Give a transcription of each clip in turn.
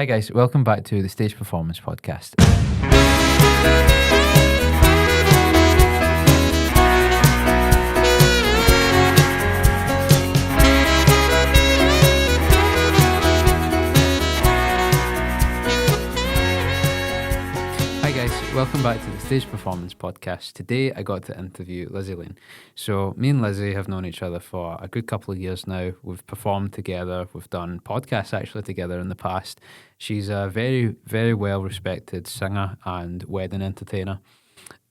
Hi guys, welcome back to the Stage Performance Podcast. Welcome back to the Stage Performance Podcast. Today I got to interview Lizzie Lianne. So me and Lizzie have known each other for a good couple of years now. We've performed together. We've done podcasts actually together in the past. She's a very, very well respected singer and wedding entertainer.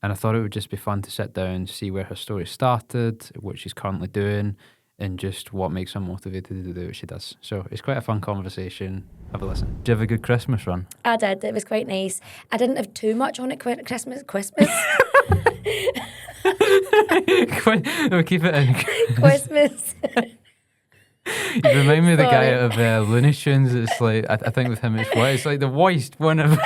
And I thought it would just be fun to sit down, see where her story started, what she's currently doing, and just what makes her motivated to do what she does. So it's quite a fun conversation. Have a listen. Did you have a good Christmas run? I did. It was quite nice. I didn't have too much on it. Christmas. We'll keep it in. Christmas. You remind me of the guy out of Looney Tunes. It's like, I think with him it's like the worst one of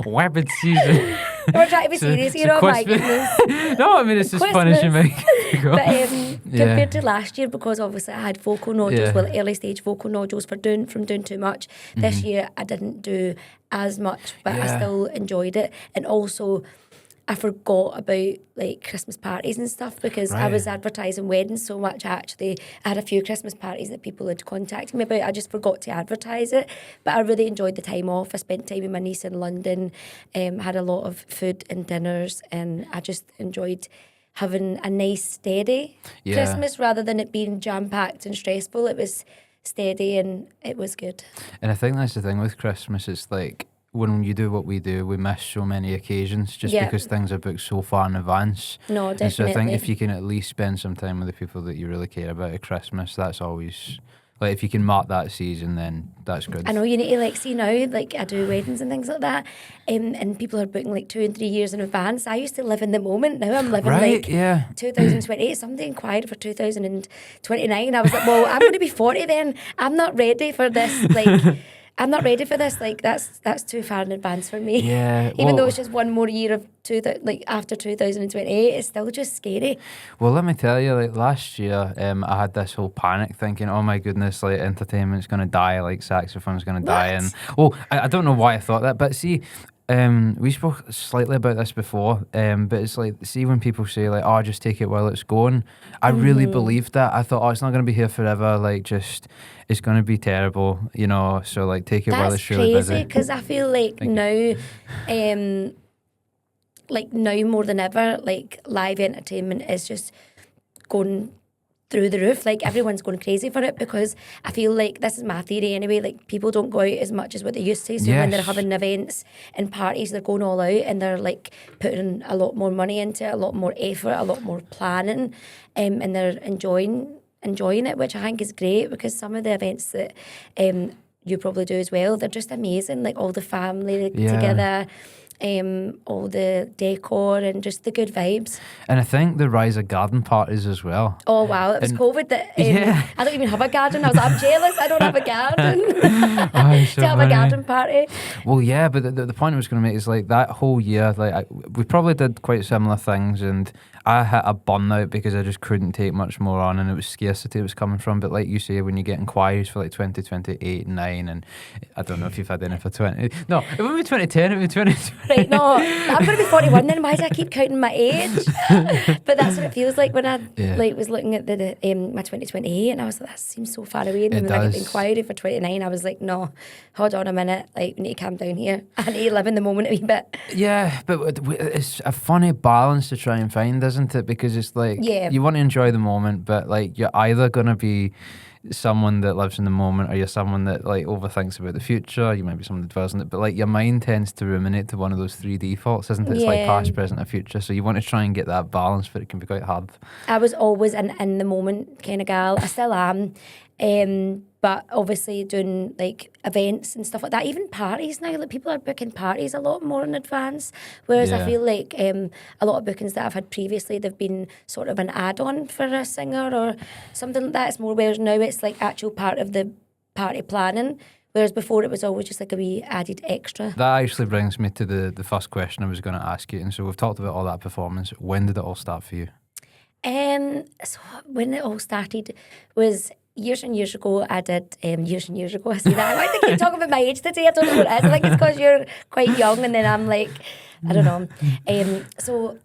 Webbed season. We're trying to be serious here, oh my goodness. No, I mean, it's just fun as you make it go. But compared to last year, because obviously I had vocal nodules, early stage vocal nodules from doing too much. This year I didn't do as much, but I still enjoyed it. And also I forgot about like Christmas parties and stuff because I was advertising weddings so much. I had a few Christmas parties that people had contacted me about. I just forgot to advertise it. But I really enjoyed the time off. I spent time with my niece in London, had a lot of food and dinners, and I just enjoyed having a nice, steady Christmas rather than it being jam-packed and stressful. It was steady and it was good. And I think that's the thing with Christmas. It's like, when you do what we do, we miss so many occasions just because things are booked so far in advance. No, definitely. And so I think if you can at least spend some time with the people that you really care about at Christmas, that's always, like, if you can mark that season, then that's good. I know you need to, like, see now, like, I do weddings and things like that, and people are booking, like, 2 and 3 years in advance. I used to live in the moment. Now I'm living, 2028. Somebody inquired for 2029. I was like, well, I'm going to be 40 then. I'm not ready for this, like... I'm not ready for this. Like that's too far in advance for me. Yeah. Even though it's just one more year of after 2028, it's still just scary. Well, let me tell you, like last year, I had this whole panic thinking, oh my goodness, like entertainment's gonna die, like saxophone's gonna die, and I don't know why I thought that, but see. We spoke slightly about this before, but it's like, see when people say like, oh, just take it while it's going. I really believed that. I thought, oh, it's not going to be here forever. Like, just, it's going to be terrible, you know, so like, take it while it's really busy. That's crazy, because I feel like now more than ever, like live entertainment is just going through the roof. Like everyone's going crazy for it because I feel like, this is my theory anyway, like people don't go out as much as what they used to. So when they're having events and parties, they're going all out and they're like putting a lot more money into it, a lot more effort, a lot more planning, and they're enjoying it, which I think is great, because some of the events that you probably do as well, they're just amazing, like all the family together, all the decor and just the good vibes. And I think the rise of garden parties as well. Oh wow, it was COVID that I don't even have a garden. I was like, I'm jealous, I don't have a garden. To have a garden party. Well, yeah, but the point I was going to make is like that whole year, like we probably did quite similar things, and I hit a burnout because I just couldn't take much more on, and it was scarcity it was coming from. But like you say, when you get inquiries for like 2028, 9, and I don't know if you've had any for 20. No, it won't be 2010, it'll be 2020. Right, no, I'm going to be 41 then. Why do I keep counting my age? But that's what it feels like when I like was looking at the my 2028, and I was like, that seems so far away. And then when I got the inquiry for 29, I was like, no, hold on a minute. Like, we need to calm down here. I need to live in the moment a wee bit. Yeah, but it's a funny balance to try and find, isn't it? Because it's like, you want to enjoy the moment, but like you're either going to be someone that lives in the moment, or you're someone that like overthinks about the future. You might be someone that dwells on it, but like your mind tends to ruminate to one of those 3 defaults, isn't it? It's like past, present, and future. So you want to try and get that balance, but it can be quite hard. I was always an in the moment kind of gal. I still am. But obviously doing like events and stuff like that, even parties now, like people are booking parties a lot more in advance, whereas I feel like a lot of bookings that I've had previously, they've been sort of an add-on for a singer or something like that. It's more, whereas now it's like actual part of the party planning, whereas before it was always just like a wee added extra. That actually brings me to the first question I was going to ask you. And so we've talked about all that performance. When did it all start for you? So when it all started was years and years ago, I did, years and years ago, I say that. I like to keep talking about my age today. I don't know what it is. I think it's because you're quite young and then I'm like, I don't know. So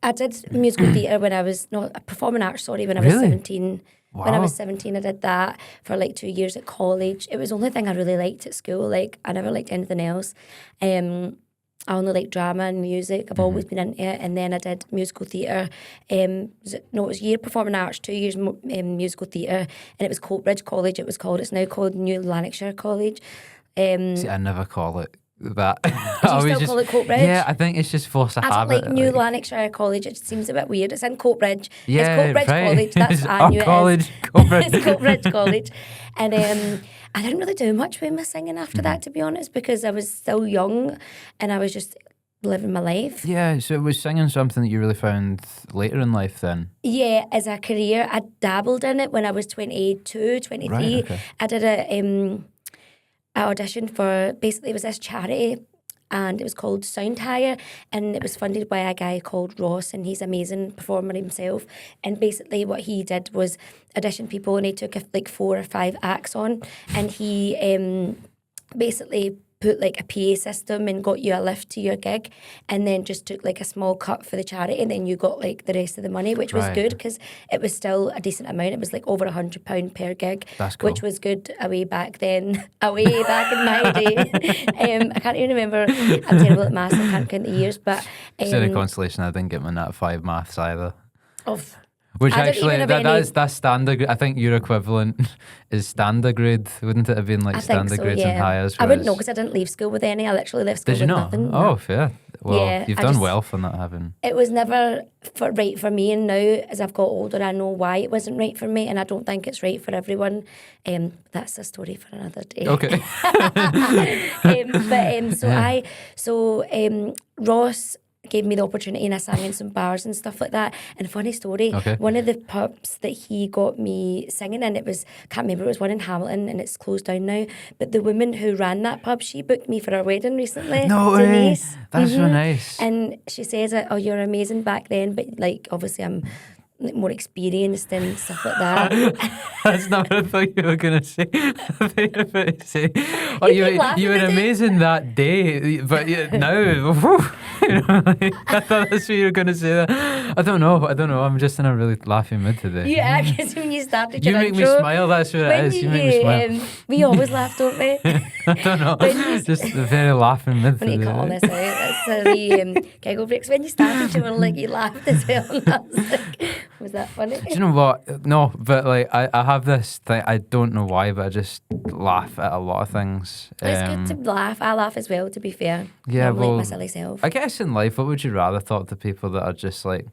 I did musical theatre when I was, no, performing arts, sorry, when I was 17. Wow. When I was 17, I did that for like 2 years at college. It was the only thing I really liked at school. Like, I never liked anything else. I only like drama and music. I've always been into it. And then I did musical theatre. It was a year performing arts, 2 years musical theatre. And it was Coatbridge College, it was called. It's now called New Lanarkshire College. See, I never call it that. Do you still call it Coatbridge? Yeah, I think it's just force of habit. Like New Lanarkshire College, it seems a bit weird. It's in Coatbridge. Yeah, it's Coatbridge right. College. That's I knew college, it is. Coatbridge. It's Coatbridge College. And I didn't really do much with my singing after that, to be honest, because I was still young and I was just living my life. Yeah, so was singing something that you really found later in life then? Yeah, as a career. I dabbled in it when I was 22, 23. Right, okay. I did I auditioned for, basically it was this charity and it was called Sound Hire and it was funded by a guy called Ross and he's an amazing performer himself. And basically what he did was audition people and he took like 4 or 5 acts on and he basically put like a PA system and got you a lift to your gig and then just took like a small cut for the charity and then you got like the rest of the money, which was good because it was still a decent amount. It was like over £100 per gig, That's cool. which was good way back then, way back in my day. I can't even remember. I'm terrible at maths. I can't count the years, but So the consolation, I didn't get my Nat 5 maths either. Which I actually, that's standard. I think your equivalent is standard grade. Wouldn't it have been like standard grades and hires? I wouldn't know because I didn't leave school with any. I literally left school with nothing. Oh, fair. Well, Yeah, you've I done just- well for not having. It was never right for me, and now as I've got older, I know why it wasn't right for me, and I don't think it's right for everyone. That's a story for another day. Okay. Ross gave me the opportunity and I sang in some bars and stuff like that. And funny story, one of the pubs that he got me singing in, can't remember, it was one in Hamilton and it's closed down now. But the woman who ran that pub, she booked me for her wedding recently. No Denise. way. That's so nice. And she says, oh, you're amazing back then, but like obviously I'm more experienced and stuff like that. That's not what I thought you were going to say. I thought you were about to say, oh, you were amazing that day, but now, whew, I thought that's what you were going to say. That. I don't know. I'm just in a really laughing mood today. Yeah, because when you started You your make intro, me smile, that's what it is. You make me smile. We always laugh, don't we? I don't know. Just a very laughing mood When you today. cut all this out, it's a wee giggle breaks. When you started, you were like, you laughed as well. And I was like, was that funny? Do you know what? No, but like I have this thing. I don't know why, but I just laugh at a lot of things. It's good to laugh. I laugh as well, to be fair. Yeah, Not well, like my silly self. I guess in life, what would you rather talk to people that are just like,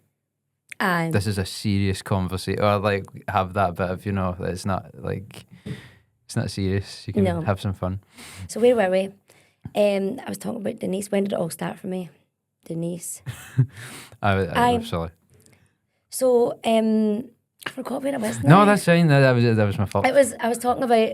this is a serious conversation, or like have that bit of, that it's not like, it's not serious. You can have some fun. So where were we? I was talking about Denise. When did it all start for me? Denise. I'm sorry. So I forgot where I was No, now. that's fine. That was my fault. I was talking about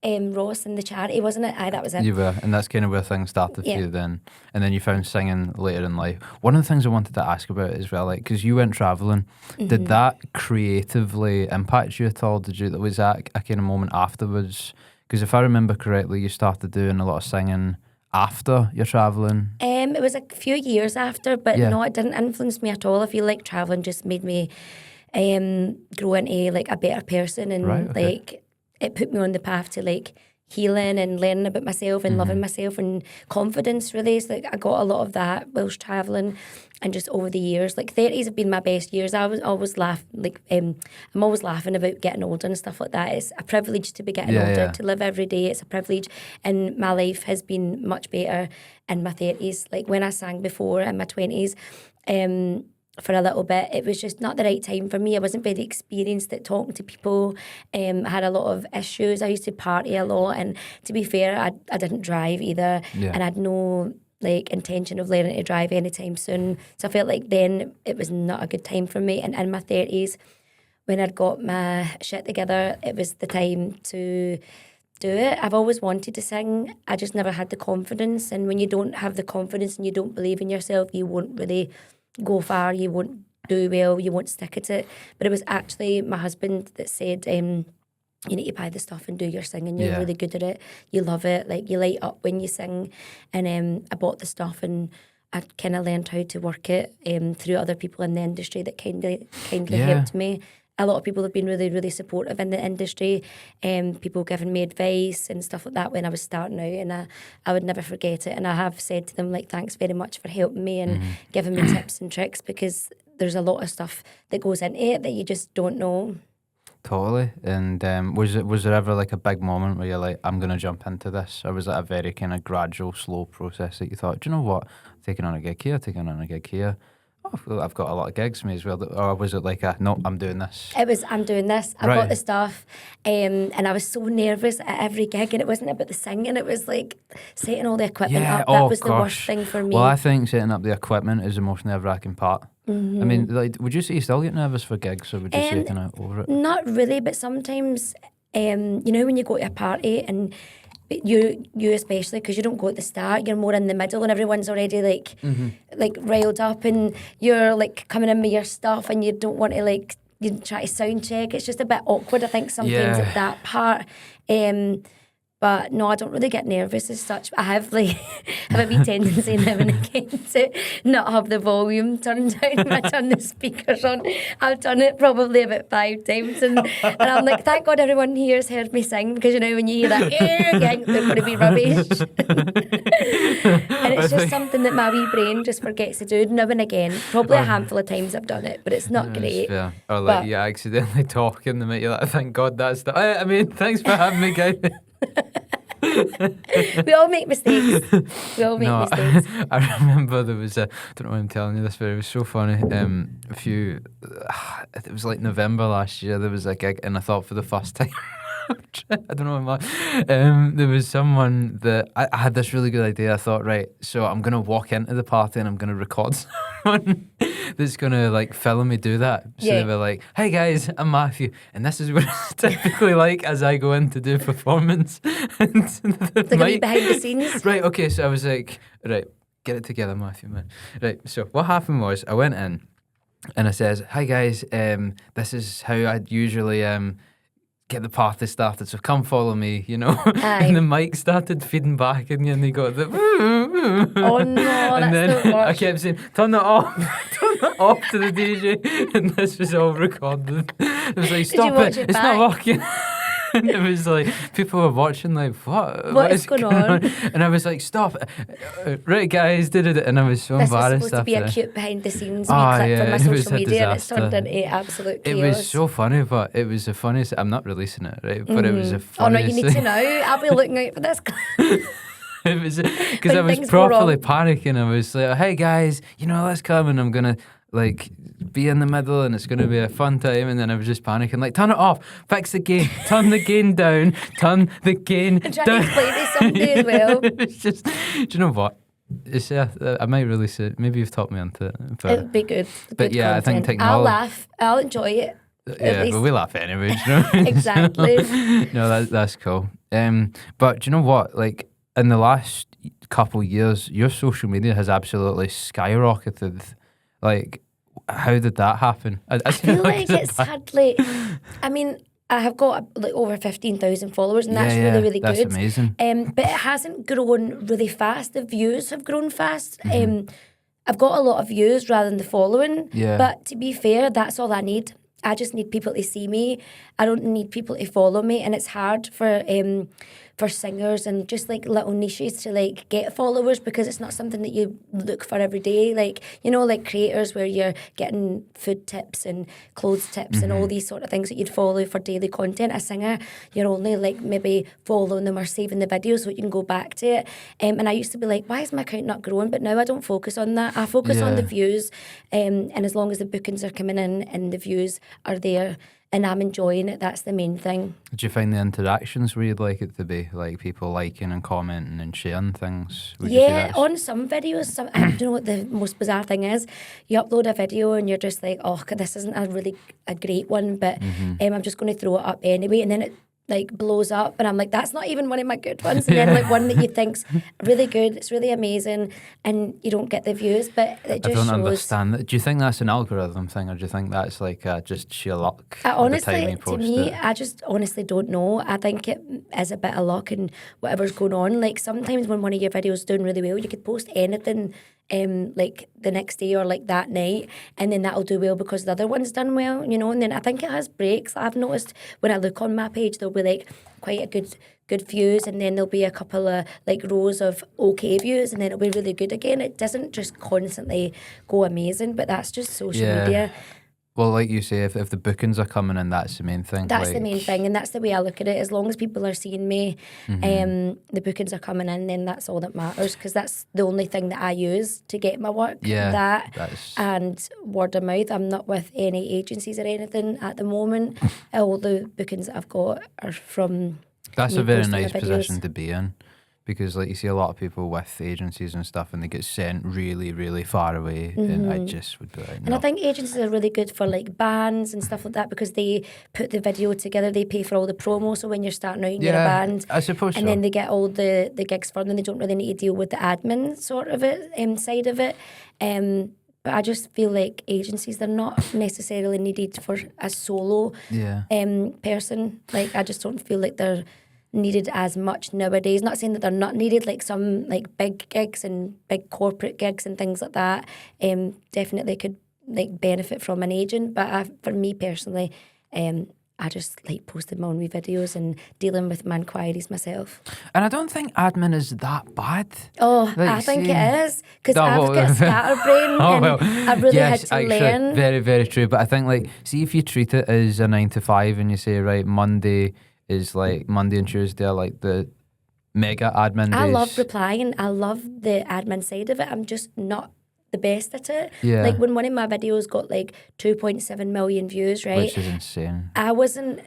Ross and the charity, wasn't it? Aye, that was it. You were, and that's kind of where things started for you then. And then you found singing later in life. One of the things I wanted to ask about as well, like, because you went travelling, did that creatively impact you at all? Was that a kind of moment afterwards? Because if I remember correctly, you started doing a lot of singing after you're travelling. It was a few years after, but no, it didn't influence me at all. I feel like travelling just made me grow into like a better person, and like it put me on the path to like healing and learning about myself and loving myself and confidence, really. So like I got a lot of that whilst travelling, and just over the years, like 30s have been my best years. I was always I'm always laughing about getting older and stuff like that. It's a privilege to be getting older, to live every day. It's a privilege, and my life has been much better in my 30s. Like when I sang before in my 20s, for a little bit, it was just not the right time for me. I wasn't very experienced at talking to people. I had a lot of issues. I used to party a lot, and to be fair, I didn't drive either, and I had no like intention of learning to drive anytime soon. So I felt like then it was not a good time for me. And in my 30s, when I'd got my shit together, it was the time to do it. I've always wanted to sing. I just never had the confidence. And when you don't have the confidence and you don't believe in yourself, you won't really go far. You won't do well. You won't stick at it. But it was actually my husband that said, you need to buy the stuff and do your singing. You're really good at it. You love it. Like, you light up when you sing. And I bought the stuff and I kind of learned how to work it through other people in the industry that kindly helped me. A lot of people have been really, really supportive in the industry. People giving me advice and stuff like that when I was starting out, and I would never forget it. And I have said to them, like, thanks very much for helping me and giving me tips and tricks, because there's a lot of stuff that goes into it that you just don't know. Totally. And was there ever like a big moment where you're like, I'm going to jump into this? Or was it a very kind of gradual, slow process that you thought, do you know what? Taking on a gig here. Oh, well, I've got a lot of gigs, may as well. Or was it like no, I'm doing this? It was, I'm doing this. I got the stuff. And I was so nervous at every gig, and it wasn't about the singing. It was like setting all the equipment up. That was the worst thing for me. Well, I think setting up the equipment is the most nerve-wracking part. I mean, like, would you say you still get nervous for gigs, or would you say kind of over it? Not really, but sometimes, you know, when you go to a party and you especially, because you don't go at the start, you're more in the middle and everyone's already like riled up and you're like coming in with your stuff and you don't want to like, you try to sound check. It's just a bit awkward, I think, sometimes at that part. But no, I don't really get nervous as such. I have like a wee tendency now and again to not have the volume turned down when I turn the speakers on. I've done it probably about 5 times, and I'm like, thank God everyone here has heard me sing, because you know when you hear that, you think they're going to be rubbish. And it's just something that my wee brain just forgets to do now and again. Probably a handful of times I've done it, but it's not great. Yeah. Or like you accidentally talk and they make you like, thank God that's the. I mean, thanks for having me, guys. We all make mistakes. Mistakes. I remember there was I don't know why I'm telling you this, but it was so funny. It was like November last year, there was a gig, and I thought for the first time, I don't know why, there was someone that I had this really good idea. I thought, right, so I'm going to walk into the party and I'm going to record someone that's going to like film me do that. So they were like, hey guys, I'm Matthew, and this is what it's typically like as I go in to do performance. They're going to be behind the scenes. Right, okay, so I was like, right, get it together, Matthew, man. Right, so what happened was I went in and I says, hi guys, this is how I'd usually get the party started, so come follow me, you know. And the mic started feeding back in you, and they got the oh no, and that's the worst. I kept saying, turn it off to the DJ, and this was all recorded. It was like, stop it, it's not working. And it was like, people were watching like, what is going on? And I was like, stop. Right, guys, did it. And I was so embarrassed. This was supposed to be a cute behind the scenes clip from my it social media, and it's turned into absolute chaos. It was so funny, but it was the funniest. I'm not releasing it, right? But it was the funniest. Oh no, you need to know. I'll be looking out for this. It was because I was properly panicking. I was like, hey guys, you know, let's come, and I'm gonna like be in the middle and it's going to be a fun time. And then I was just panicking, like, turn it off, fix the gain, turn the gain down, turn the gain down. I'm trying to explain this someday as well. It's just, do you know what? It's, I might release it. Maybe you've taught me onto it. It'd be good. But yeah, content. I think technology. I'll laugh. I'll enjoy it. Yeah, but we laugh anyway, do you know? Exactly. No, that's cool. But do you know what? Like, in the last couple of years, your social media has absolutely skyrocketed. Like, how did that happen? I feel like it's had like, I mean, I have got like over 15,000 followers, and that's really, really good. That's amazing. But it hasn't grown really fast. The views have grown fast. I've got a lot of views rather than the following. Yeah. But to be fair, that's all I need. I just need people to see me. I don't need people to follow me, and it's hard for singers and just like little niches to like get followers, because it's not something that you look for every day. Like, you know, like creators where you're getting food tips and clothes tips and all these sort of things that you'd follow for daily content. A singer, you're only like maybe following them or saving the videos so you can go back to it. And I used to be like, why is my account not growing? But now I don't focus on that. I focus on the views, and as long as the bookings are coming in and the views are there and I'm enjoying it, that's the main thing. Did you find the interactions where you'd like it to be? Like people liking and commenting and sharing things? Yeah, on some videos. Do you know what the most bizarre thing is? You upload a video and you're just like, oh, this isn't a great one, but I'm just going to throw it up anyway. And then like blows up, and I'm like, that's not even one of my good ones. And then like one that you think's really good, it's really amazing, and you don't get the views, but it just I don't shows. understand that. Do you think that's an algorithm thing, or do you think that's like just sheer luck I at the time honestly, you to post me, it? I just honestly don't know. I think it is a bit of luck and whatever's going on. Like sometimes when one of your videos is doing really well, you could post anything like the next day or like that night, and then that'll do well because the other one's done well, you know. And then I think it has breaks. I've noticed when I look on my page, there'll be like quite a good views, and then there'll be a couple of like rows of okay views, and then it'll be really good again. It doesn't just constantly go amazing, but that's just social media. Well, like you say, if the bookings are coming in, that's the main thing. That's the main thing, and that's the way I look at it. As long as people are seeing me, the bookings are coming in, then that's all that matters, because that's the only thing that I use to get my work. And word of mouth. I'm not with any agencies or anything at the moment. All the bookings that I've got are from. That's me a very posting the nice videos. position to be in. Because like you see a lot of people with agencies and stuff, and they get sent really, really far away, and I just would be like, no. And I think agencies are really good for like bands and stuff like that, because they put the video together, they pay for all the promo. So when you're starting out and you're a band, I suppose and then they get all the gigs for them, they don't really need to deal with the admin sort of it side of it. But I just feel like agencies, they're not necessarily needed for a solo person. Like I just don't feel like they're needed as much nowadays. Not saying that they're not needed, like some like big gigs and big corporate gigs and things like that definitely could like benefit from an agent, but for me personally, I just like posting my own wee videos and dealing with my inquiries myself. And I don't think admin is that bad. Oh, like, I think it is, because I've got a scatterbrain and I've really had to actually, learn. Very, very true. But I think like, see if you treat it as a 9 to 5 and you say, right, Monday is like Monday and Tuesday are like the mega admin days. I love replying. I love the admin side of it. I'm just not the best at it. Yeah. Like when one of my videos got like 2.7 million views, right? Which is insane. I wasn't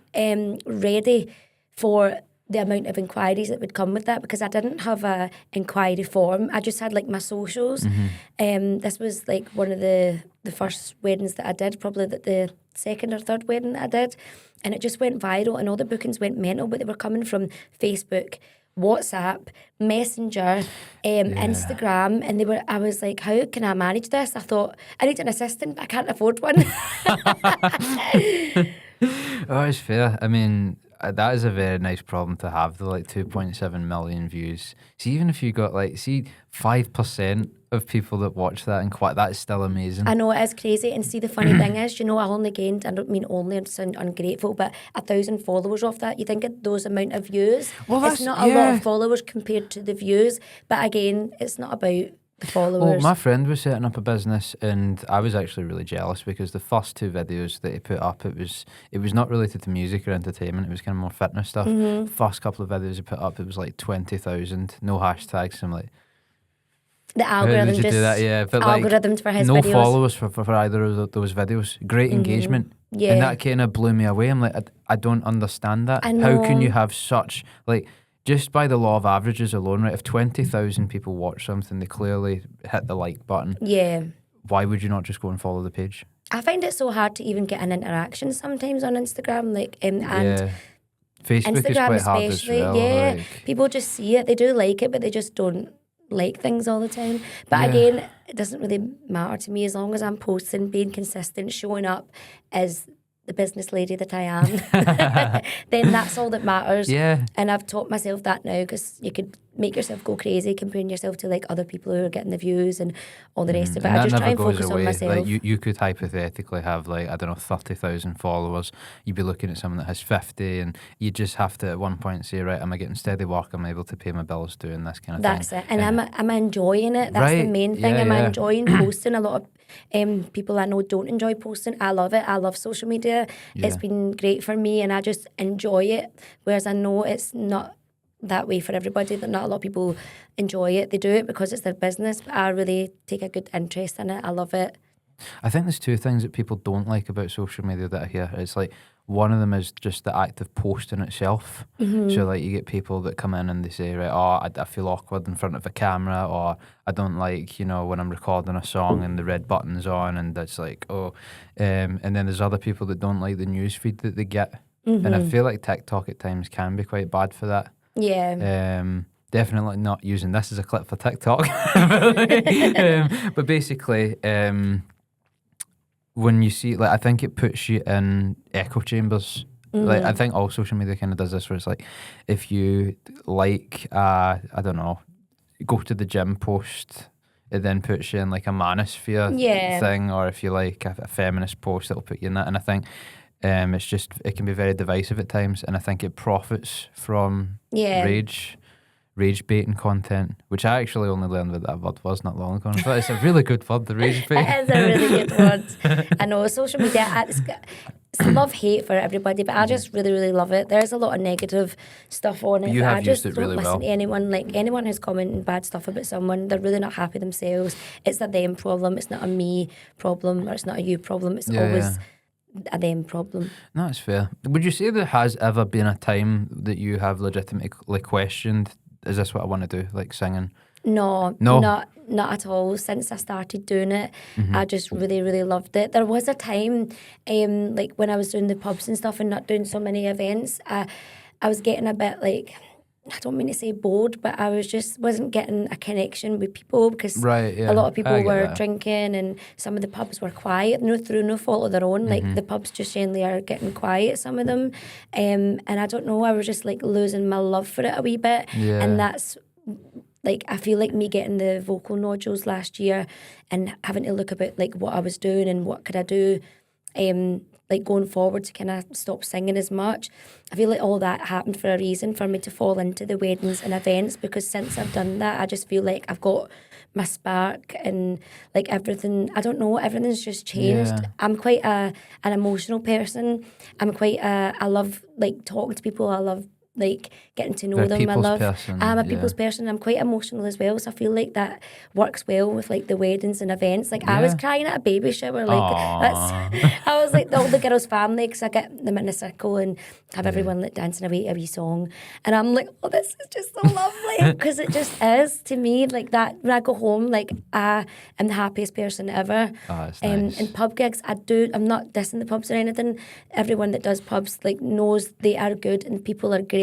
ready for the amount of inquiries that would come with that, because I didn't have a inquiry form. I just had like my socials. This was like one of the first weddings that I did, probably the second or third wedding that I did, and it just went viral and all the bookings went mental, but they were coming from Facebook, WhatsApp, Messenger, Instagram, and I was like, how can I manage this? I thought I need an assistant, but I can't afford one. Oh, it's fair. I mean, that is a very nice problem to have, the like 2.7 million views. See, even if you got like, 5% of people that watch that, and that's still amazing. I know, it is crazy. And see, the funny thing is, you know, I only gained, I don't mean only, I sound ungrateful, but 1,000 followers off that. You think at those amount of views, it's not a lot of followers compared to the views. But again, it's not about the followers. Well, my friend was setting up a business, and I was actually really jealous, because the first 2 videos that he put up, it was not related to music or entertainment. It was kind of more fitness stuff. First couple of videos he put up, it was like 20,000, no hashtags. I'm like, the algorithm just do that? Yeah, but algorithms like, for his no videos. Followers for either of those videos. Great engagement. Yeah. And that kind of blew me away. I'm like, I don't understand that. I know. How can you have such, like, just by the law of averages alone, right? If 20,000 people watch something, they clearly hit the like button. Yeah. Why would you not just go and follow the page? I find it so hard to even get an interaction sometimes on Instagram, like and Facebook Instagram is quite hard as especially. well. Yeah, like, people just see it, they do like it, but they just don't like things all the time. But again, it doesn't really matter to me as long as I'm posting, being consistent, showing up as the business lady that I am. Then that's all that matters. Yeah. And I've taught myself that now, because you could make yourself go crazy comparing yourself to like other people who are getting the views and all the rest of it. And I just that try and never goes focus away. on myself. Like you could hypothetically have like, I don't know, 30,000 followers. You'd be looking at someone that has 50, and you just have to at one point say, right, am I getting steady work? Am I able to pay my bills doing this kind of That's thing? it. And am I enjoying it? That's the Right. main thing. Yeah, Am I yeah. enjoying posting? A lot of people I know don't enjoy posting. I love it. I love social media. It's been great for me, and I just enjoy it. Whereas I know it's not that way for everybody, that not a lot of people enjoy it. They do it because it's their business, but I really take a good interest in it. I love it. I think there's 2 things that people don't like about social media that I hear. It's like, one of them is just the act of posting itself. So like, you get people that come in and they say, right, I feel awkward in front of a camera, or I don't like, you know, when I'm recording a song and the red button's on, and that's like, and then there's other people that don't like the news feed that they get And I feel like TikTok at times can be quite bad for that. Yeah. Definitely not using this as a clip for TikTok. But basically, when you see, like, I think it puts you in echo chambers. Like, I think all social media kind of does this, where it's like, if you like, I don't know, go to the gym post, it then puts you in like a manosphere thing, or if you like a feminist post, it'll put you in that. And I think it's just, it can be very divisive at times, and I think it profits from rage baiting content, which I actually only learned what that word was not long ago. And I thought it's a really good word, the rage bait. It is a really good word. I know social media, it's love-hate for everybody, but I just really, really love it. There's a lot of negative stuff on it, but I just it don't really listen well. to anyone. Like, anyone who's commenting bad stuff about someone, they're really not happy themselves. It's a them problem. It's not a me problem, or it's not a you problem. It's always a them problem. No, it's fair. Would you say there has ever been a time that you have legitimately questioned, is this what I want to do, like singing? No, not at all. Since I started doing it, I just really, really loved it. There was a time, like when I was doing the pubs and stuff and not doing so many events, I was getting a bit like, I don't mean to say bored, but I wasn't getting a connection with people, because a lot of people were drinking and some of the pubs were quiet, through no fault of their own. Like, the pubs just generally are getting quiet, some of them. And I don't know, I was just like losing my love for it a wee bit. And that's, like, I feel like me getting the vocal nodules last year and having to look about like what I was doing and what could I do, like going forward to kind of stop singing as much. I feel like all that happened for a reason, for me to fall into the weddings and events, because since I've done that, I just feel like I've got my spark and like everything. I don't know, everything's just changed. I'm quite an emotional person. I love like talking to people. I love like getting to know them. I'm a people's person. I'm quite emotional as well, so I feel like that works well with like the weddings and events. Like, I was crying at a baby shower, like I was like all the girls' family, because I get them in a circle and have everyone like dancing a wee song, and I'm like, oh, this is just so lovely, because it just is to me like that. When I go home, like, I am the happiest person ever. Nice. And pub gigs, I'm not dissing the pubs or anything. Everyone that does pubs like knows they are good and people are great.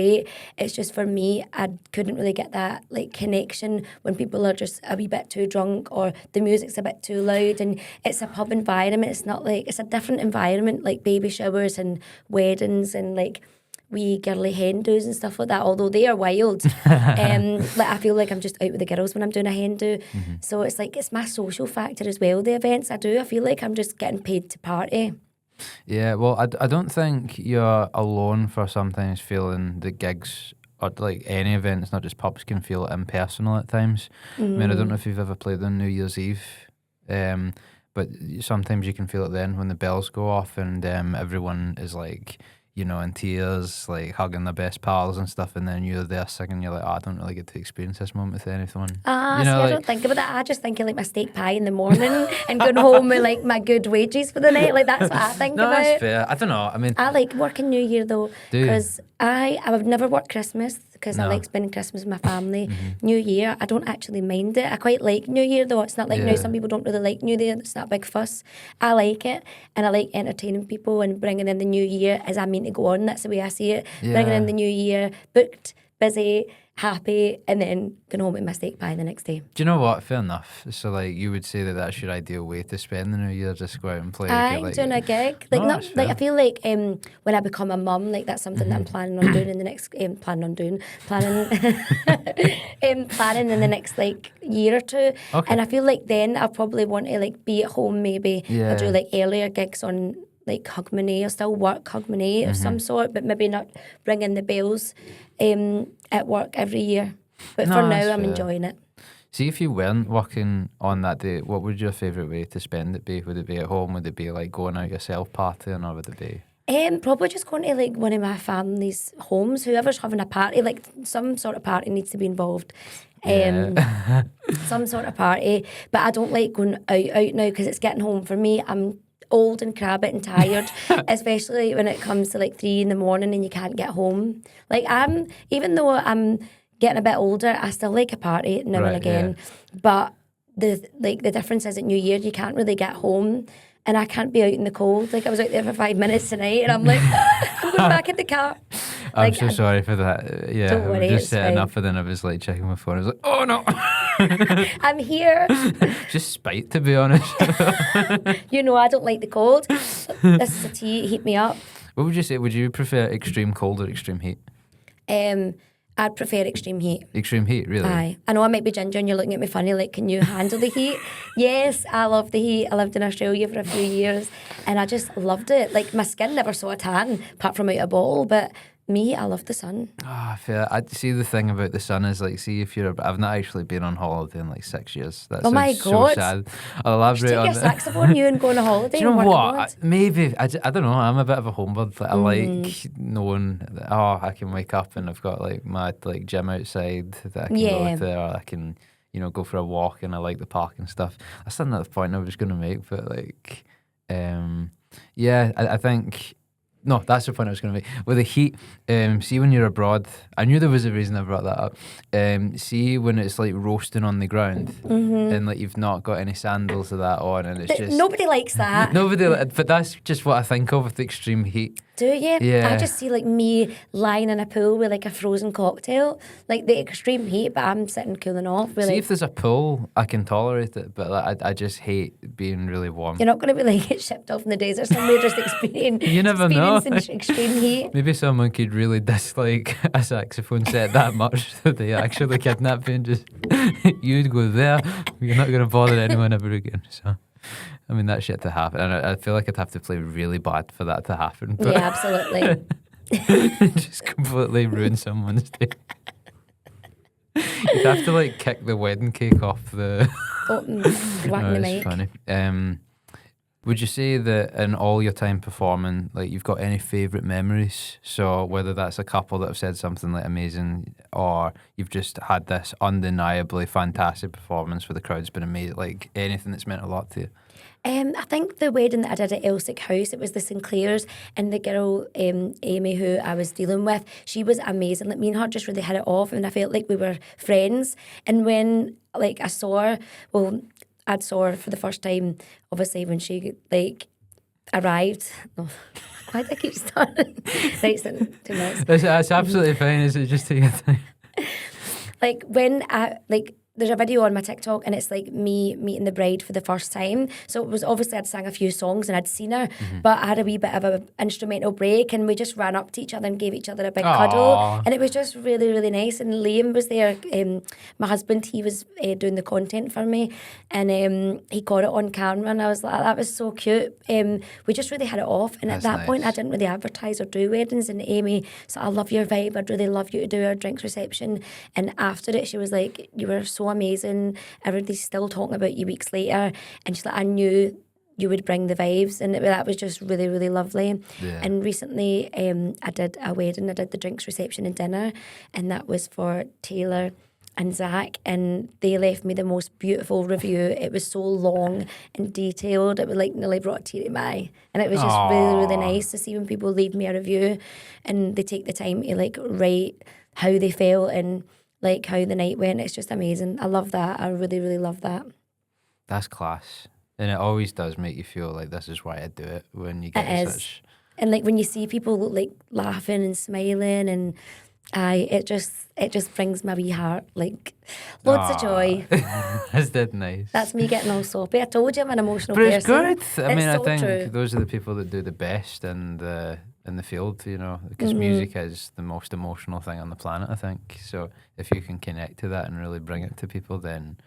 It's just, for me, I couldn't really get that like connection when people are just a wee bit too drunk or the music's a bit too loud. And it's a pub environment. It's not like, it's a different environment, like baby showers and weddings and like wee girly hen do's and stuff like that, although they are wild. Like, I feel like I'm just out with the girls when I'm doing a hen do. So it's like, it's my social factor as well, the events I do. I feel like I'm just getting paid to party. Yeah, well, I don't think you're alone for sometimes feeling the gigs, or like any event, it's not just pubs, can feel impersonal at times. I mean, I don't know if you've ever played on New Year's Eve, but sometimes you can feel it then when the bells go off and everyone is like, you know, in tears, like hugging their best pals and stuff, and then you're there singing, you're like, oh, I don't really get to experience this moment with anyone. You know, I don't think about that. I just think of like my steak pie in the morning and going home with like my good wages for the night. Like, that's what I think about. No, that's fair. I don't know. I mean, I like working New Year though, because I would never work Christmas, because I like spending Christmas with my family. New Year, I don't actually mind it. I quite like New Year though. It's not like now some people don't really like New Year. It's not a big fuss. I like it, and I like entertaining people and bringing in the new year as I mean to go on. That's the way I see it. Bringing in the new year, booked, busy, happy, and then going home with my steak pie the next day. Do you know what? Fair enough. So, like, you would say that that's your ideal way to spend the new year, just go out and play. Doing a gig. Like, not like, I feel like when I become a mum, like, that's something that I'm planning on doing in the next planning in the next like year or two. Okay. And I feel like then I'll probably want to like be at home. Maybe I'll do like earlier gigs on like Hogmanay, or still work Hogmanay of some sort, but maybe not bring in the bells at work every year. But for now, I'm enjoying it. See, if you weren't working on that day, what would your favourite way to spend it be? Would it be at home? Would it be like going out yourself partying, or would it be? Probably just going to like one of my family's homes. Whoever's having a party, like some sort of party needs to be involved. Some sort of party. But I don't like going out now, because it's getting home for me. I'm old and crabby and tired, especially when it comes to like 3 a.m. and you can't get home. Like, even though I'm getting a bit older, I still like a party now and again. But the difference is at New Year you can't really get home, and I can't be out in the cold. Like, I was out there for 5 minutes tonight, and I'm like, I'm going back in the car. I'm so sorry for that. Yeah, Don't worry, I was just it's setting fine. up and then I was like checking my phone. I was like, oh no. I'm here. Just spite, to be honest. You know I don't like the cold. This is a tea, heat me up. What would you say? Would you prefer extreme cold or extreme heat? I'd prefer extreme heat. Extreme heat, really? Aye. I know I might be ginger and you're looking at me funny, like, can you handle the heat? Yes, I love the heat. I lived in Australia for a few years and I just loved it. Like, my skin never saw a tan, apart from out a bottle, but me, I love the sun. I feel I see the thing about the sun is like, see if you're. I've not actually been on holiday in like 6 years. That Oh my sounds so God. sad. I'll elaborate Take on your it. saxophone, you and go on a holiday. Do you know and work what? abroad. Maybe I don't know. I'm a bit of a homebird. Like, I like knowing that, I can wake up and I've got like my like gym outside that I can go to, or I can go for a walk, and I like the park and stuff. That's still not the point I was going to make, but like, I think. No, that's the point I was going to make. With the heat, see when you're abroad, I knew there was a reason I brought that up. See when it's like roasting on the ground and like you've not got any sandals or that on, and it's just Nobody likes that. but that's just what I think of with the extreme heat. Do you? Yeah. I just see like me lying in a pool with like a frozen cocktail, like the extreme heat, but I'm sitting cooling off. See, if there's a pool, I can tolerate it, but like, I just hate being really warm. You're not going to be like get shipped off in the desert somewhere just You never know. experiencing extreme heat. Maybe someone could really dislike a saxophone set that much that they actually kidnap you and just, you'd go there, you're not going to bother anyone ever again. So, I mean, that shit to happen. And I feel like I'd have to play really bad for that to happen. But Yeah, absolutely. just completely ruin someone's day. You'd have to like kick the wedding cake off the... Whacking the mic. Funny. Would you say that in all your time performing, like you've got any favourite memories? So whether that's a couple that have said something like amazing, or you've just had this undeniably fantastic performance where the crowd's been amazing, like anything that's meant a lot to you? I think the wedding that I did at Elsick House, it was the Sinclairs, and the girl, Amy, who I was dealing with, she was amazing. Like, me and her just really hit it off, and I felt like we were friends. And when, like, I saw her, I'd saw her for the first time, obviously, when she, like, arrived. Oh, why do I keep starting? Right, so 2 minutes. That's absolutely fine. Is it just take your time? Like, when there's a video on my TikTok and it's like me meeting the bride for the first time. So it was obviously I'd sang a few songs and I'd seen her, but I had a wee bit of an instrumental break and we just ran up to each other and gave each other a big cuddle. And it was just really, really nice. And Liam was there, my husband, he was doing the content for me, and he got it on camera and I was like, that was so cute. We just really hit it off. And That's at that nice. point I didn't really advertise or do weddings, and Amy said, I love your vibe, I'd really love you to do our drinks reception. And after it she was like, you were so amazing, everybody's still talking about you weeks later. And she's like, I knew you would bring the vibes, and that was just really, really lovely. Yeah. And recently I did a wedding, I did the drinks reception and dinner, and that was for Taylor and Zach, and they left me the most beautiful review. It was so long and detailed, it was like nearly brought a tear to my eye. And it was just really, really nice to see when people leave me a review and they take the time to like write how they felt and like how the night went. It's just amazing. I love that. I really, really love that. That's class. And it always does make you feel like this is why I do it, when you get such... And like when you see people like laughing and smiling, and it just brings my wee heart like loads of joy. That's dead nice. That's me getting all soppy. I told you I'm an emotional But it's person. good. I mean, so I think true. those are the people that do the best in the field, you know, because music is the most emotional thing on the planet, I think. So if you can connect to that and really bring it to people, then,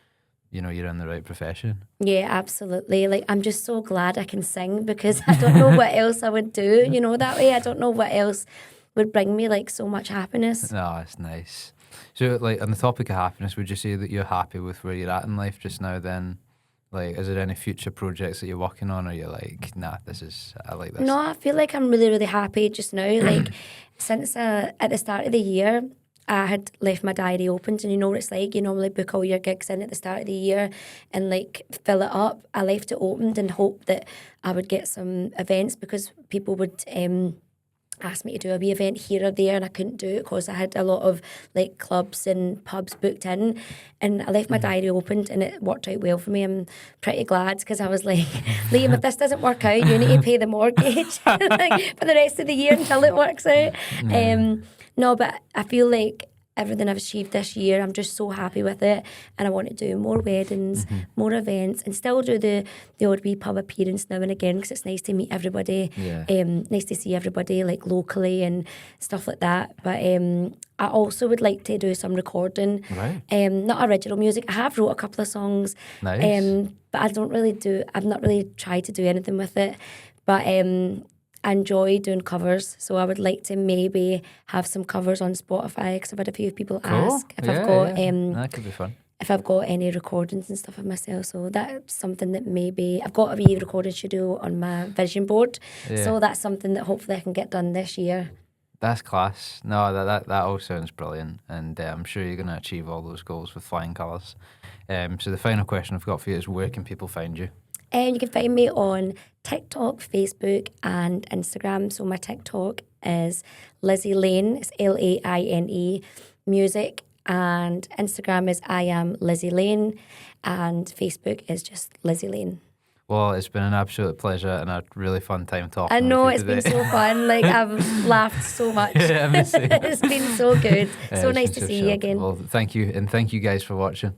you know, you're in the right profession. Yeah, absolutely. Like, I'm just so glad I can sing, because I don't know what else I would do, you know, that way. I don't know what else would bring me like so much happiness. Oh, it's nice. So, like, on the topic of happiness, would you say that you're happy with where you're at in life just now then? Like, is there any future projects that you're working on, or you're like, nah, I like this? No, I feel like I'm really, really happy just now. Like, since at the start of the year, I had left my diary opened, and you know what it's like. You normally book all your gigs in at the start of the year and like fill it up. I left it opened and hoped that I would get some events, because people would asked me to do a wee event here or there, and I couldn't do it because I had a lot of like clubs and pubs booked in, and I left my diary opened, and it worked out well for me. I'm pretty glad, because I was like, Liam, if this doesn't work out, you need to pay the mortgage like, for the rest of the year until it works out. No, but I feel like everything I've achieved this year, I'm just so happy with it, and I want to do more weddings, more events, and still do the odd wee pub appearance now and again, because it's nice to meet everybody, nice to see everybody like locally and stuff like that. But I also would like to do some recording, not original music. I have wrote a couple of songs, Nice. but I've not really tried to do anything with it, but I enjoy doing covers, so I would like to maybe have some covers on Spotify, because I've had a few people ask if I've got that could be fun. if I've got any recordings and stuff of myself. So that's something that maybe I've got a wee recording studio on my vision board. So that's something that hopefully I can get done this year. That's class. No, that all sounds brilliant, and I'm sure you're going to achieve all those goals with flying colours. So the final question I've got for you is, where can people find you? And you can find me on TikTok, Facebook, and Instagram. So my TikTok is Lizzie Lane. It's Laine music. And Instagram is I am Lizzie Lane. And Facebook is just Lizzie Lane. Well, it's been an absolute pleasure and a really fun time talking. I know, with it's you today. been so fun. Like, I've laughed so much. Yeah, me too. It's been so good. So It's nice been to so see you sharp. again. Well, thank you, and thank you guys for watching.